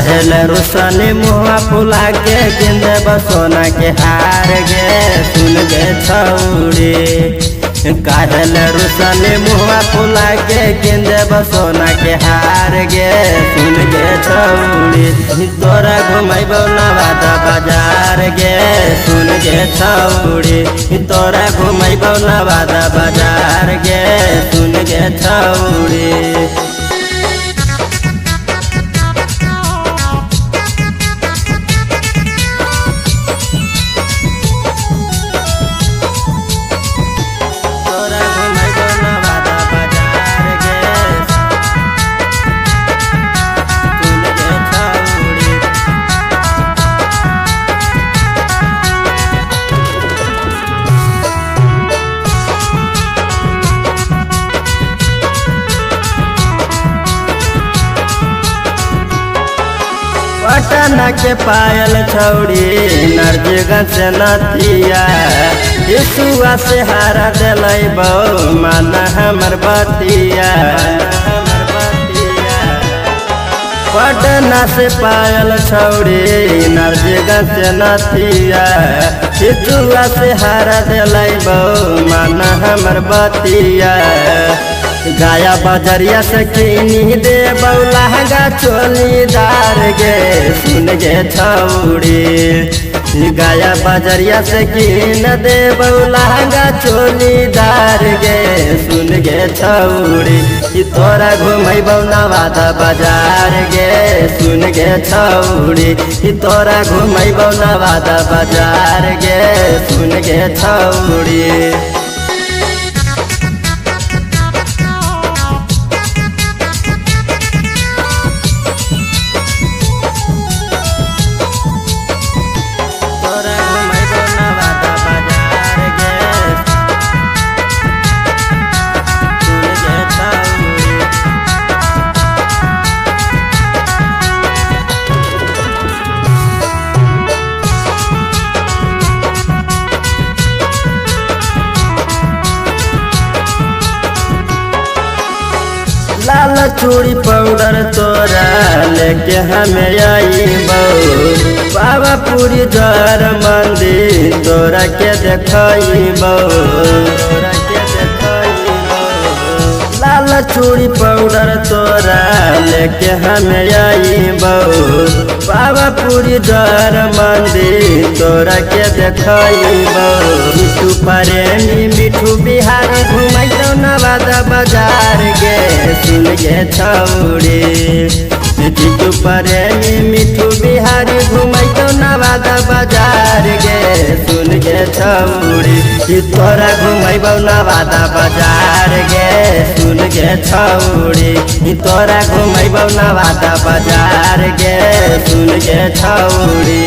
काहेल रुसनी मुँह फुला के गिंदे बसोना के हार गे सुन गे छौड़ी। काहेल रुसनी मुँह फुला के गिंदे बसोना के हार गे सुन गे छौड़ी। तोरा घुमैबो नवादा बाजार गे सुन गे छौड़ी। तोरा घुमैबो नवादा बाजार गे सुन गे छौड़ी। पटना के पायल छौड़ी नरजगंज से नथिया यीशुआ से हारा दिलै बौ माना हमर बतिया। पटना से पायल छौड़ी नरजगंज से नथिया यीशुआ से हारा दिलै बौ माना हमर बतिया। गाया बजरिया से किनी दे लहंगा चोलीदार गे सुन गे छौड़ी। गाया बजरिया से किन दे लहंगा चोलीदार गे सुन गे छौड़ी। तोरा घुमैबौ नवादा बाजार गे सुन गे छौड़ी। तोरा घुमैबौ नवादा बाजार गे सुन गे छौड़ी। लाल चूड़ी पाउडर तोरा लेके हमें आईबौ बाबा पूरी जर मंदिर तोरा के देखैबौ। लाल चूड़ी पाउडर तोरा लेके हमें आईबौ बाबा पूरी जर मंदिर तोरा के देखैबौ। मिठू प्रेमी मिठू बिहारी घुमैतौ नवादा बाजार गे सुन गे छौड़ी। मिठू प्रेमी मिठू बिहारी घुमैतौ नवादा बाजार गे सुन गे छौड़ी। तोरा घुमैबौ नवादा बाजार गे सुन गे छौड़ी। तोरा घुमैबौ नवादा बाजार गे सुन गे छौड़ी।